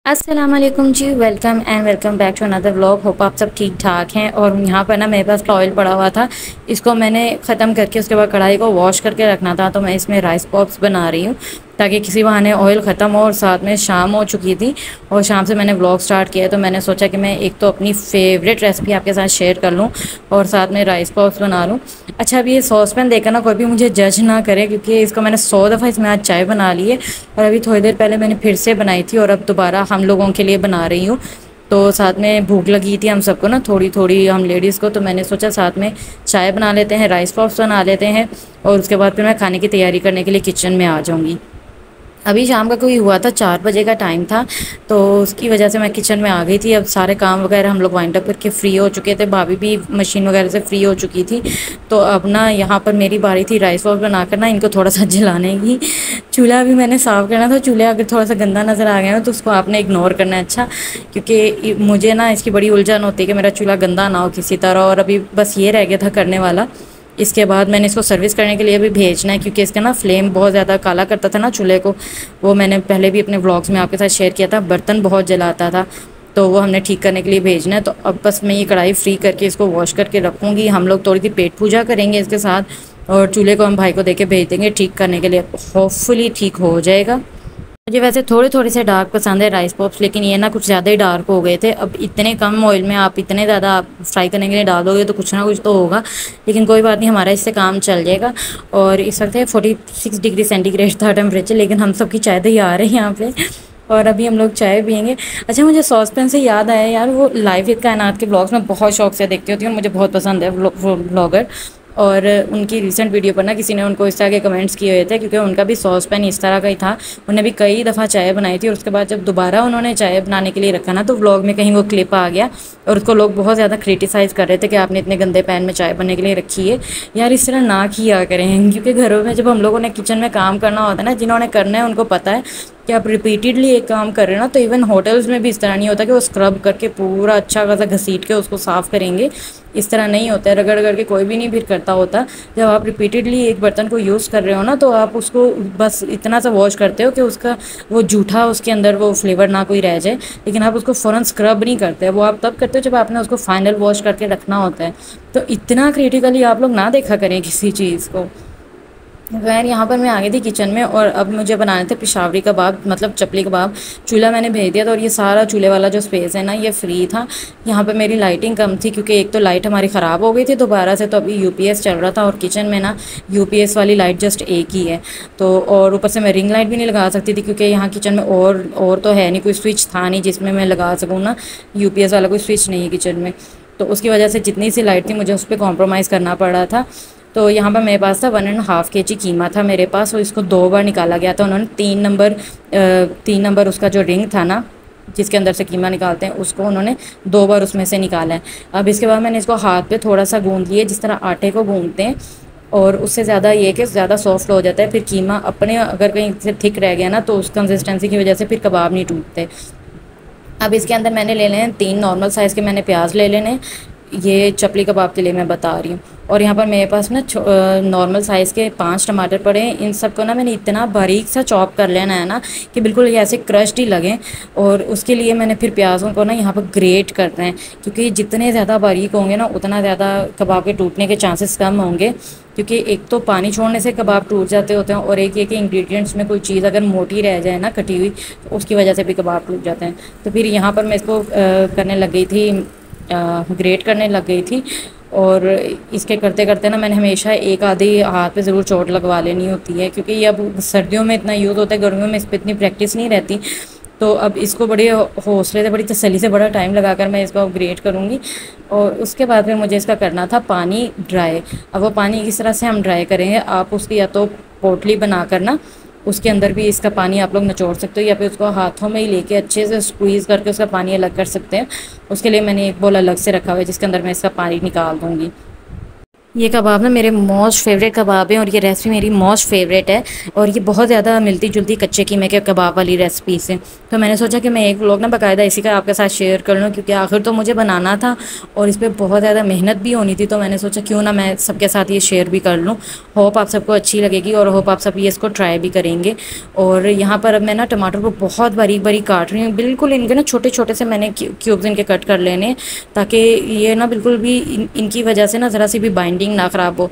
अस्सलाम वालेकुम जी। Welcome and welcome back to another vlog. Hope आप सब ठीक ठाक हैं। और यहाँ पर ना मेरे पास ऑयल पड़ा हुआ था, इसको मैंने ख़त्म करके उसके बाद कढ़ाई को वॉश करके रखना था। तो मैं इसमें राइस पॉप्स बना रही हूँ ताकि किसी बहाने ऑयल ख़त्म हो। और साथ में शाम हो चुकी थी और शाम से मैंने व्लॉग स्टार्ट किया, तो मैंने सोचा कि मैं एक तो अपनी फेवरेट रेसिपी आपके साथ शेयर कर लूँ और साथ में राइस पॉप्स बना लूँ। अच्छा, अभी ये सॉस पैन देखकर ना कोई भी मुझे जज ना करे, क्योंकि इसको मैंने 100 दफ़ा इसमें आज चाय बना ली है और अभी थोड़ी देर पहले मैंने फिर से बनाई थी और अब दोबारा हम लोगों के लिए बना रही हूँ। तो साथ में भूख लगी थी हम सबको ना, थोड़ी थोड़ी हम लेडीज़ को, तो मैंने सोचा साथ में चाय बना लेते हैं, राइस पॉप्स बना लेते हैं और उसके बाद फिर मैं खाने की तैयारी करने के लिए किचन में आ जाऊँगी। अभी शाम का कोई हुआ था, 4 बजे का टाइम था, तो उसकी वजह से मैं किचन में आ गई थी। अब सारे काम वगैरह हम लोग वाइंड अप करके फ्री हो चुके थे, भाभी भी मशीन वगैरह से फ्री हो चुकी थी। तो अब ना यहाँ पर मेरी बारी थी राइस पॉप बनाकर ना इनको थोड़ा सा जलाने की। चूल्हा भी मैंने साफ़ करना था। चूल्हा अगर थोड़ा सा गंदा नज़र आ गया ना तो उसको आपने इग्नोर करना है, अच्छा, क्योंकि मुझे ना इसकी बड़ी उलझन होती है कि मेरा चूल्हा गंदा ना हो किसी तरह। और अभी बस ये रह गया था करने वाला। इसके बाद मैंने इसको सर्विस करने के लिए भी भेजना है, क्योंकि इसका ना फ्लेम बहुत ज़्यादा काला करता था ना चूल्हे को। वो मैंने पहले भी अपने व्लॉग्स में आपके साथ शेयर किया था, बर्तन बहुत जलाता था, तो वो हमने ठीक करने के लिए भेजना है। तो अब बस मैं ये कढ़ाई फ्री करके इसको वॉश करके रखूँगी। हम लोग थोड़ी सी पेट पूजा करेंगे इसके साथ और चूल्हे को हम भाई को देके भेज देंगे ठीक करने के लिए। होपफुली ठीक हो जाएगा। मुझे वैसे थोड़े थोड़े से डार्क पसंद है राइस पॉप्स, लेकिन ये ना कुछ ज़्यादा ही डार्क हो गए थे। अब इतने कम ऑयल में आप इतने ज़्यादा आप फ्राई करने के लिए डाल दोगे तो कुछ ना कुछ तो होगा, लेकिन कोई बात नहीं, हमारा इससे काम चल जाएगा। और इस वक्त है 46 डिग्री सेंटीग्रेड था टेम्परेचर, लेकिन हम सबकी चाय तैयार है यहाँ पे और अभी हम लोग चाय पियेंगे। अच्छा, मुझे सॉस पैन से याद आया यार, वो लाइव विद कायनात के ब्लॉग्स में बहुत शौक से देखती होती हूँ, मुझे बहुत पसंद है वो ब्लॉगर। और उनकी रिसेंट वीडियो पर ना किसी ने उनको इस तरह के कमेंट्स किए हुए थे, क्योंकि उनका भी सॉस पैन इस तरह का ही था। उन्होंने भी कई दफ़ा चाय बनाई थी और उसके बाद जब दोबारा उन्होंने चाय बनाने के लिए रखा ना, तो व्लॉग में कहीं वो क्लिप आ गया और उसको लोग बहुत ज़्यादा क्रिटिसाइज़ कर रहे थे कि आपने इतने गंदे पैन में चाय बनने के लिए रखी है। यार, इस तरह ना किया करें, क्योंकि घरों में जब हम लोगों ने किचन में काम करना होता है ना, जिन्होंने करना है उनको पता है कि आप रिपीटेडली एक काम कर रहे हो ना, तो इवन होटल्स में भी इस तरह नहीं होता कि वो स्क्रब करके पूरा अच्छा खासा घसीट के उसको साफ़ करेंगे। इस तरह नहीं होता है, रगड़ रगड़ के कोई भी नहीं फिर करता होता। जब आप रिपीटेडली एक बर्तन को यूज़ कर रहे हो ना, तो आप उसको बस इतना सा वॉश करते हो कि उसका वो जूठा उसके अंदर वो फ्लेवर ना कोई रह जाए, लेकिन आप उसको फ़ौरन स्क्रब नहीं करते। वो आप तब करते हो जब आपने उसको फाइनल वॉश करके रखना होता है। तो इतना क्रिटिकली आप लोग ना देखा करें किसी चीज़ को। खैर, यहाँ पर मैं आ गई थी किचन में और अब मुझे बनाने थे पेशावरी कबाब, मतलब चपली कबाब। चूल्हा मैंने भेज दिया था और ये सारा चूल्हे वाला जो स्पेस है ना, ये फ्री था। यहाँ पर मेरी लाइटिंग कम थी, क्योंकि एक तो लाइट हमारी ख़राब हो गई थी दोबारा से, तो अभी यूपीएस चल रहा था और किचन में ना यूपीएस वाली लाइट जस्ट एक ही है। तो और ऊपर से मैं रिंग लाइट भी नहीं लगा सकती थी, क्योंकि यहाँ किचन में और तो है नहीं, कोई स्विच था नहीं जिसमें मैं लगा सकूँ ना, यूपीएस वाला कोई स्विच नहीं है किचन में। तो उसकी वजह से जितनी सी लाइट थी मुझे उस पर कॉम्प्रोमाइज़ करना पड़ रहा था। तो यहाँ पर मेरे पास था 1.5 kg कीमा था मेरे पास, और इसको 2 बार निकाला गया था। उन्होंने 3 नंबर उसका जो रिंग था ना, जिसके अंदर से कीमा निकालते हैं, उसको उन्होंने 2 बार उसमें से निकाला है। अब इसके बाद मैंने इसको हाथ पे थोड़ा सा गूंद लिया, जिस तरह आटे को गूंदते हैं, और उससे ज़्यादा ये कि ज़्यादा सॉफ्ट हो जाता है। फिर कीमा अपने अगर कहीं से थिक रह गया ना, तो उस कंसिस्टेंसी की वजह से फिर कबाब नहीं टूटते। अब इसके अंदर मैंने ले लेने हैं 3 नॉर्मल साइज़ के मैंने प्याज ले लेने हैं, ये चपली कबाब के लिए मैं बता रही हूँ। और यहाँ पर मेरे पास ना नॉर्मल साइज़ के 5 टमाटर पड़े हैं। इन सबको ना मैंने इतना बारीक सा चॉप कर लेना है ना कि बिल्कुल ये ऐसे क्रश्ड ही लगें। और उसके लिए मैंने फिर प्याज़ों को ना यहाँ पर ग्रेट करना है, क्योंकि जितने ज़्यादा बारीक होंगे ना, उतना ज़्यादा कबाब के टूटने के चांसेस कम होंगे। क्योंकि एक तो पानी छोड़ने से कबाब टूट जाते होते हैं, और एक ये कि इंग्रेडिएंट्स में कोई चीज़ अगर मोटी रह जाए ना, कटी हुई, तो उसकी वजह से भी कबाब टूट जाते हैं। तो फिर यहाँ पर मैं इसको करने लग गई थी, ग्रेट करने लग गई थी। और इसके करते करते ना मैंने हमेशा एक आधी हाथ पे ज़रूर चोट लगवा लेनी होती है, क्योंकि ये अब सर्दियों में इतना यूज़ होता है, गर्मियों में इस पर इतनी प्रैक्टिस नहीं रहती। तो अब इसको बड़े हौसले से, बड़ी तसल्ली से, बड़ा टाइम लगाकर मैं इसको अपग्रेड करूँगी। और उसके बाद में मुझे इसका करना था पानी ड्राई। अब वो पानी किस तरह से हम ड्राई करेंगे, आप उसकी या तो पोटली बना कर ना, उसके अंदर भी इसका पानी आप लोग निचोड़ सकते हो, या फिर उसको हाथों में ही लेके अच्छे से स्क्वीज़ करके उसका पानी अलग कर सकते हैं। उसके लिए मैंने एक बोल अलग से रखा हुआ है, जिसके अंदर मैं इसका पानी निकाल दूँगी। ये कबाब ना मेरे मोस्ट फेवरेट कबाब है और ये रेसिपी मेरी मोस्ट फेवरेट है। और ये बहुत ज़्यादा मिलती जुलती कच्चे कीमे के कबाब वाली रेसिपी से। तो मैंने सोचा कि मैं एक व्लॉग ना बाकायदा इसी का आपके साथ शेयर कर लूँ, क्योंकि आखिर तो मुझे बनाना था और इस पर बहुत ज़्यादा मेहनत भी होनी थी। तो मैंने सोचा क्यों ना मैं सबके साथ ये शेयर भी कर लूँ। होप आप सबको अच्छी लगेगी और होप आप सब ये इसको ट्राई भी करेंगे। और यहाँ पर अब मैं ना टमाटर को बहुत बारीक बारीक काट रही हूँ, बिल्कुल इनके ना छोटे छोटे से मैंने क्यूब्स इनके कट कर लेने, ताकि ये ना बिल्कुल भी इनकी वजह से ना ज़रा सी भी बाइंडिंग ना ख़राब हो।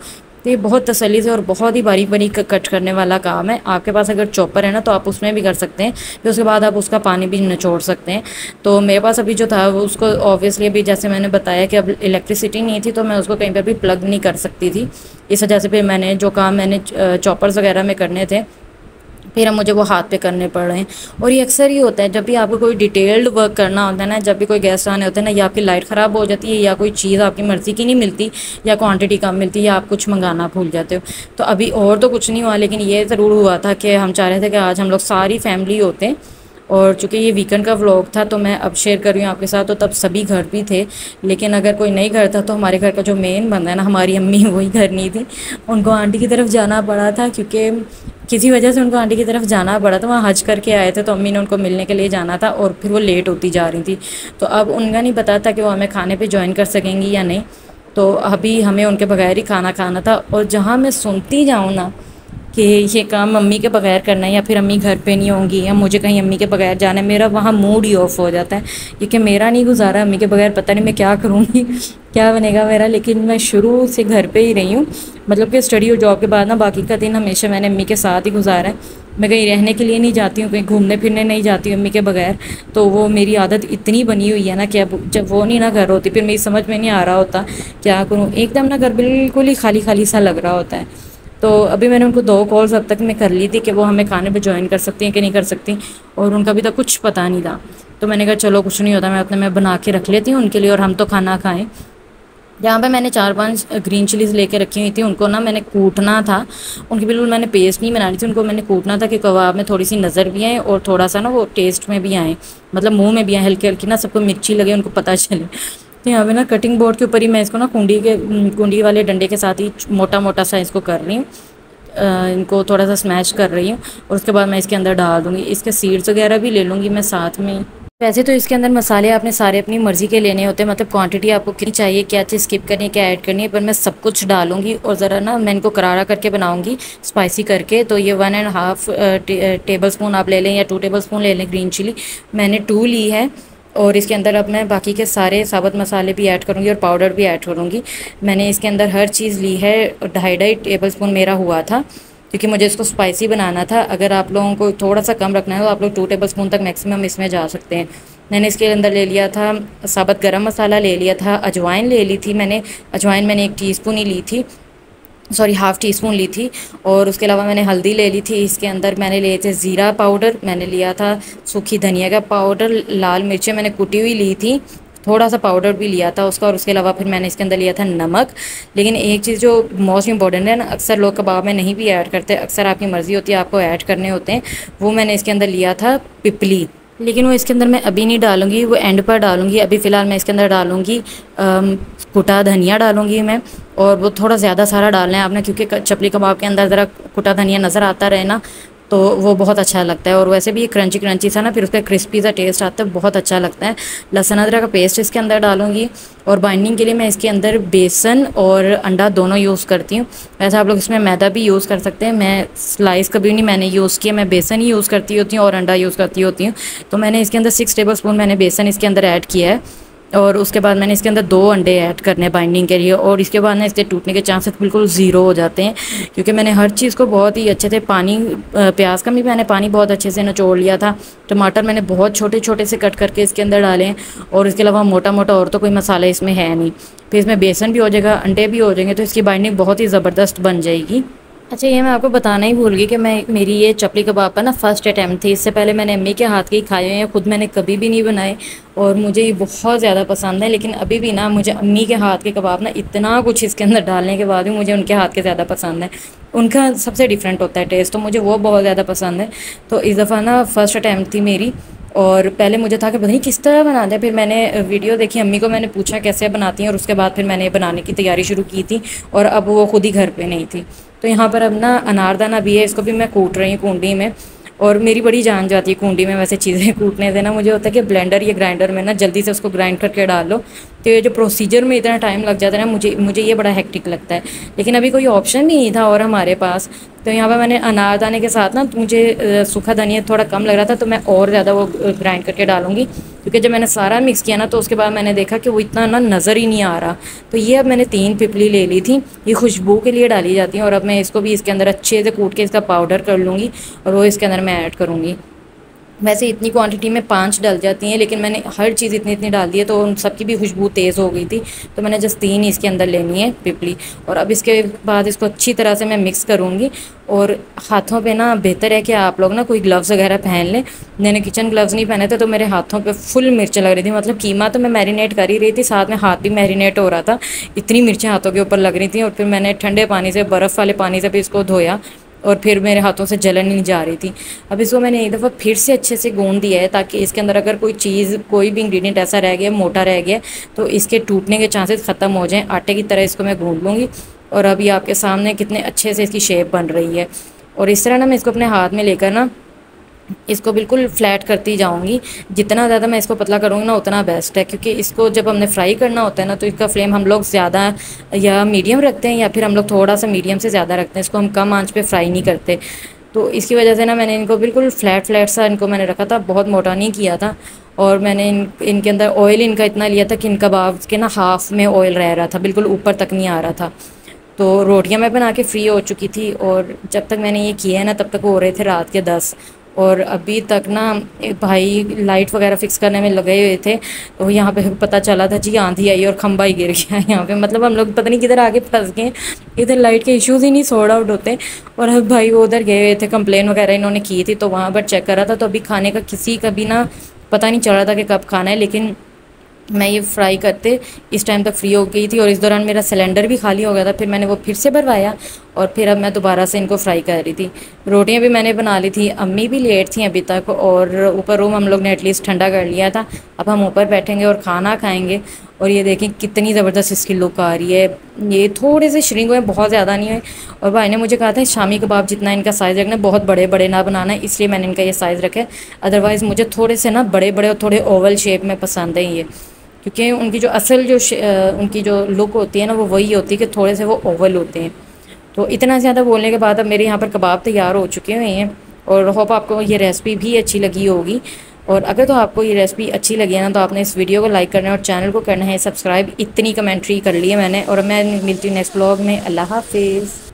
तो ये बहुत तसल्ली से और बहुत ही बारीक बारीक कट करने वाला काम है। आपके पास अगर चॉपर है ना तो आप उसमें भी कर सकते हैं, फिर उसके बाद आप उसका पानी भी निचोड़ सकते हैं। तो मेरे पास अभी जो था वो उसको ऑब्वियसली अभी जैसे मैंने बताया कि अब इलेक्ट्रिसिटी नहीं थी तो मैं उसको कहीं पर भी प्लग नहीं कर सकती थी। इस वजह से फिर मैंने जो काम मैंने चॉपर्स वगैरह में करने थे फिर अब मुझे वो हाथ पे करने पड़ रहे हैं। और ये अक्सर ही होता है जब भी आपको कोई डिटेल्ड वर्क करना होता है ना, जब भी कोई गेस्ट आने होते हैं ना, या आपकी लाइट ख़राब हो जाती है या कोई चीज़ आपकी मर्ज़ी की नहीं मिलती या क्वांटिटी कम मिलती है या आप कुछ मंगाना भूल जाते हो। तो अभी और तो कुछ नहीं हुआ, लेकिन ये ज़रूर हुआ था कि हम चाह रहे थे कि आज हम लोग सारी फैमिली होते हैं। और चूँकि ये वीकेंड का व्लॉग था तो मैं अब शेयर कर रही हूँ आपके साथ। तो तब सभी घर भी थे, लेकिन अगर कोई नहीं घर था तो हमारे घर का जो मेन बंदा है ना, हमारी अम्मी, वही घर नहीं थी। उनको आंटी की तरफ जाना पड़ा था, क्योंकि किसी वजह से उनको आंटी की तरफ जाना पड़ा था। वहाँ हज करके आए थे तो अम्मी ने उनको मिलने के लिए जाना था और फिर वो लेट होती जा रही थी। तो अब उनका नहीं पता था कि वो हमें खाने पे ज्वाइन कर सकेंगी या नहीं। तो अभी हमें उनके बगैर ही खाना खाना था। और जहाँ मैं सुनती जाऊँ ना कि ये काम मम्मी के बगैर करना है या फिर अम्मी घर पे नहीं होंगी या मुझे कहीं अम्मी के बगैर जाना है, मेरा वहाँ मूड ही ऑफ हो जाता है, क्योंकि मेरा नहीं गुजारा अम्मी के बगैर। पता नहीं मैं क्या करूँगी, क्या बनेगा मेरा। लेकिन मैं शुरू से घर पे ही रही हूँ, मतलब कि स्टडी और जॉब के बाद ना बाकी का दिन हमेशा मैंने अम्मी के साथ ही गुजारा है। मैं कहीं रहने के लिए नहीं जाती हूँ, कहीं घूमने फिरने नहीं जाती हूँ अम्मी के बगैर। तो वो मेरी आदत इतनी बनी हुई है ना कि अब जब वो नहीं ना घर होती फिर मेरी समझ में नहीं आ रहा होता क्या करूँ। एकदम ना घर बिल्कुल ही खाली खाली सा लग रहा होता है। तो अभी मैंने उनको 2 कॉल्स अब तक मैं कर ली थी कि वो हमें खाने पे ज्वाइन कर सकती हैं कि नहीं कर सकती, और उनका अभी तक कुछ पता नहीं था। तो मैंने कहा चलो कुछ नहीं होता, मैं बना के रख लेती हूँ उनके लिए और हम तो खाना खाएं। यहाँ पे मैंने 4-5 ग्रीन चिलीज़ लेके रखी हुई थी, उनको ना मैंने कूटना था। उनकी बिल्कुल मैंने पेस्ट नहीं बनानी थी, उनको मैंने कूटना था कि कबाब में थोड़ी सी नज़र भी आए और थोड़ा सा ना वो टेस्ट में भी आए, मतलब मुंह में भी आए, हल्की हल्की ना सबको मिर्ची लगे, उनको पता चले। तो यहाँ पे ना कटिंग बोर्ड के ऊपर ही मैं इसको ना कुंडी वाले डंडे के साथ ही मोटा मोटा सा इसको कर रही हूँ। इनको थोड़ा सा स्मैश कर रही हूँ और उसके बाद मैं इसके अंदर डाल दूँगी। इसके सीड्स वगैरह भी ले लूँगी मैं साथ में। वैसे तो इसके अंदर मसाले आपने सारे अपनी मर्ज़ी के लेने होते हैं, मतलब क्वांटिटी आपको कितनी चाहिए, क्या चीज़ स्किप करनी है, क्या ऐड करनी है, पर मैं सब कुछ डालूंगी और ज़रा ना मैं इनको करारा करके बनाऊंगी, स्पाइसी करके। तो ये 1.5 टेबल स्पून आप ले लें या 2 टेबल स्पून ले लें ग्रीन चिली, मैंने 2 ली है। और इसके अंदर अब मैं बाकी के सारे साबुत मसाले भी ऐड करूँगी और पाउडर भी ऐड करूँगी। मैंने इसके अंदर हर चीज़ ली है, 2.5 टेबल स्पून मेरा हुआ था, क्योंकि मुझे इसको स्पाइसी बनाना था। अगर आप लोगों को थोड़ा सा कम रखना है तो आप लोग 2 टेबल स्पून तक मैक्सिमम इसमें जा सकते हैं। मैंने इसके अंदर ले लिया था साबुत गरम मसाला, ले लिया था अजवाइन, ले ली थी मैंने अजवाइन, मैंने 1 टीस्पून ही ली थी, सॉरी 1/2 टीस्पून ली थी। और उसके अलावा मैंने हल्दी ले ली थी। इसके अंदर मैंने लिए थे ज़ीरा पाउडर, मैंने लिया था सूखी धनिया का पाउडर, लाल मिर्चें मैंने कुटी हुई ली थी, थोड़ा सा पाउडर भी लिया था उसका। और उसके अलावा फिर मैंने इसके अंदर लिया था नमक। लेकिन एक चीज़ जो मोस्ट इंपॉर्टेंट है ना, अक्सर लोग कबाब में नहीं भी ऐड करते, अक्सर आपकी मर्ज़ी होती है आपको ऐड करने होते हैं, वो मैंने इसके अंदर लिया था पिपली। लेकिन वो इसके अंदर मैं अभी नहीं डालूंगी, वो एंड पर डालूंगी। अभी फ़िलहाल मैं इसके अंदर डालूंगी कुटा धनिया डालूंगी मैं, और वो थोड़ा ज़्यादा सारा डालना है आपने, क्योंकि चपली कबाब के अंदर ज़रा कुटा धनिया नज़र आता रहे ना तो वो बहुत अच्छा लगता है। और वैसे भी क्रंची क्रंची सा ना फिर उसका क्रिस्पी सा टेस्ट आता है, बहुत अच्छा लगता है। लहसुन अदरक का पेस्ट इसके अंदर डालूंगी। और बाइंडिंग के लिए मैं इसके अंदर बेसन और अंडा दोनों यूज़ करती हूँ। वैसे आप लोग इसमें मैदा भी यूज़ कर सकते हैं, मैं स्लाइस कभी नहीं मैंने यूज़ किया, मैं बेसन ही यूज़ करती होती हूँ और अंडा यूज़ करती होती हूँ। तो मैंने इसके अंदर 6 टेबल स्पून मैंने बेसन इसके अंदर ऐड किया है। और उसके बाद मैंने इसके अंदर 2 अंडे ऐड करने बाइंडिंग के लिए। और इसके बाद ना इसके टूटने के चांसेस बिल्कुल ज़ीरो हो जाते हैं, क्योंकि मैंने हर चीज़ को बहुत ही अच्छे से प्याज का भी मैंने पानी बहुत अच्छे से निचोड़ लिया था। टमाटर मैंने बहुत छोटे छोटे से कट करके इसके अंदर डाले हैं। और इसके अलावा मोटा मोटा और तो कोई मसाला इसमें है नहीं। फिर इसमें बेसन भी हो जाएगा, अंडे भी हो जाएंगे, तो इसकी बाइंडिंग बहुत ही ज़बरदस्त बन जाएगी। अच्छा, ये मैं आपको बताना ही भूल गई कि मेरी ये चपली कबाब का ना फर्स्ट अटैम्प्ट थी। इससे पहले मैंने अम्मी के हाथ के ही खाए हुए हैं, खुद मैंने कभी भी नहीं बनाए और मुझे ये बहुत ज़्यादा पसंद है। लेकिन अभी भी ना मुझे अम्मी के हाथ के कबाब ना इतना कुछ इसके अंदर डालने के बाद भी मुझे उनके हाथ के ज़्यादा पसंद है। उनका सबसे डिफरेंट होता है टेस्ट, तो मुझे वो बहुत ज़्यादा पसंद है। तो इस दफ़ा ना फर्स्ट अटैम्प्ट थी मेरी और पहले मुझे था कि पता नहीं किस तरह बनाते हैं, फिर मैंने वीडियो देखी, अम्मी को मैंने पूछा कैसे बनाती हैं, और उसके बाद फिर मैंने बनाने की तैयारी शुरू की थी। और अब वो खुद ही घर पे नहीं थी, तो यहाँ पर अब ना अनारदाना भी है, इसको भी मैं कूट रही हूँ कूंडी में। और मेरी बड़ी जान जाती है कूंडी में वैसे चीज़ें कूटने से ना, मुझे होता है कि ब्लेंडर या ग्राइंडर में ना जल्दी से उसको ग्राइंड करके डाल लो, तो ये जो प्रोसीजर में इतना टाइम लग जाता है ना, मुझे मुझे ये बड़ा हेक्टिक लगता है। लेकिन अभी कोई ऑप्शन भी नहीं था और हमारे पास, तो यहाँ पर मैंने अनारदाने के साथ ना, मुझे सूखा धनिया थोड़ा कम लग रहा था, तो मैं और ज़्यादा वो ग्राइंड करके डालूंगी, क्योंकि जब मैंने सारा मिक्स किया ना, तो उसके बाद मैंने देखा कि वो इतना ना नज़र ही नहीं आ रहा। तो ये अब मैंने 3 पिपली ले ली थी, ये खुशबू के लिए डाली जाती हैं, और अब मैं इसको भी इसके अंदर अच्छे से कूट के इसका पाउडर कर लूँगी और वो इसके अंदर मैं ऐड करूँगी। वैसे इतनी क्वांटिटी में 5 डल जाती हैं, लेकिन मैंने हर चीज़ इतनी इतनी डाल दी है, तो उन सबकी भी खुशबू तेज़ हो गई थी, तो मैंने जस्ट 3 इसके अंदर लेनी है पिपली। और अब इसके बाद इसको अच्छी तरह से मैं मिक्स करूँगी। और हाथों पे ना बेहतर है कि आप लोग ना कोई ग्लव्स वगैरह पहन लें। मैंने किचन ग्लव्स नहीं पहने थे, तो मेरे हाथों पे फुल मिर्च लग रही थी, मतलब कीमा तो मैं मैरिनेट कर ही रही थी, साथ में हाथ भी मैरिनेट हो रहा था, इतनी मिर्चें हाथों के ऊपर लग रही थी। और फिर मैंने ठंडे पानी से, बर्फ़ वाले पानी से भी इसको धोया, और फिर मेरे हाथों से जलन नहीं जा रही थी। अब इसको मैंने एक दफ़ा फिर से अच्छे से गूंद दिया है, ताकि इसके अंदर अगर कोई चीज़, कोई भी इंग्रेडिएंट ऐसा रह गया, मोटा रह गया, तो इसके टूटने के चांसेस ख़त्म हो जाएं। आटे की तरह इसको मैं गूंद लूँगी, और अभी आपके सामने कितने अच्छे से इसकी शेप बन रही है। और इस तरह ना मैं इसको अपने हाथ में लेकर ना इसको बिल्कुल फ्लैट करती जाऊंगी। जितना ज़्यादा मैं इसको पतला करूँगी ना, उतना बेस्ट है, क्योंकि इसको जब हमने फ्राई करना होता है ना, तो इसका फ्लेम हम लोग ज़्यादा या मीडियम रखते हैं, या फिर हम लोग थोड़ा सा मीडियम से ज़्यादा रखते हैं, इसको हम कम आंच पे फ्राई नहीं करते। तो इसकी वजह से ना मैंने इनको बिल्कुल फ्लैट फ्लैट सा इनको मैंने रखा था, बहुत मोटा नहीं किया था। और मैंने इनके अंदर ऑयल इनका इतना लिया था कि इन कबाब के ना हाफ में ऑयल रह रहा था, बिल्कुल ऊपर तक नहीं आ रहा था। तो रोटियां मैं बना के फ्री हो चुकी थी, और जब तक मैंने ये किया है ना, तब तक हो रहे थे रात के 10। और अभी तक ना भाई लाइट वगैरह फिक्स करने में लगे हुए थे, तो यहाँ पे पता चला था जी आंधी आई और खंबा ही गिर गया यहाँ पे, मतलब हम लोग पता नहीं किधर आगे फंस गए, इधर लाइट के इश्यूज़ ही नहीं सॉर्ट आउट होते। और अब भाई वो उधर गए हुए थे, कंप्लेन वगैरह इन्होंने की थी, तो वहाँ पर चेक करा था, तो अभी खाने का किसी का भी ना पता नहीं चल रहा था कि कब खाना है। लेकिन मैं ये फ्राई करते इस टाइम तक फ्री हो गई थी, और इस दौरान मेरा सिलेंडर भी खाली हो गया था, फिर मैंने वो फिर से भरवाया, और फिर अब मैं दोबारा से इनको फ्राई कर रही थी। रोटियां भी मैंने बना ली थी, अम्मी भी लेट थी अभी तक, और ऊपर रूम हम लोग ने एटलीस्ट ठंडा कर लिया था। अब हम ऊपर बैठेंगे और खाना खाएंगे। और ये देखें कितनी ज़बरदस्त इसकी लुक आ रही है, ये थोड़े से श्रिंक हुए, बहुत ज़्यादा नहीं हुए। और भाई ने मुझे कहा था शामी कबाब जितना इनका साइज़ रखना, बहुत बड़े बड़े ना बनाना है, इसलिए मैंने इनका ये साइज़ रखा है। अदरवाइज़ मुझे थोड़े से ना बड़े बड़े और थोड़े ओवल शेप में पसंद है ये, क्योंकि उनकी जो असल जो उनकी जो लुक होती है ना, वो वही होती है कि थोड़े से वो ओवल होते हैं। तो इतना ज़्यादा बोलने के बाद अब मेरे यहाँ पर कबाब तैयार हो चुके हुए हैं, और होप आपको ये रेसिपी भी अच्छी लगी होगी। और अगर तो आपको ये रेसिपी अच्छी लगी है ना, तो आपने इस वीडियो को लाइक करना है और चैनल को करना है सब्सक्राइब। इतनी कमेंट्री कर ली है मैंने, और मैं मिलती हूँ नेक्स्ट ब्लॉग में। अल्लाह हाफिज़।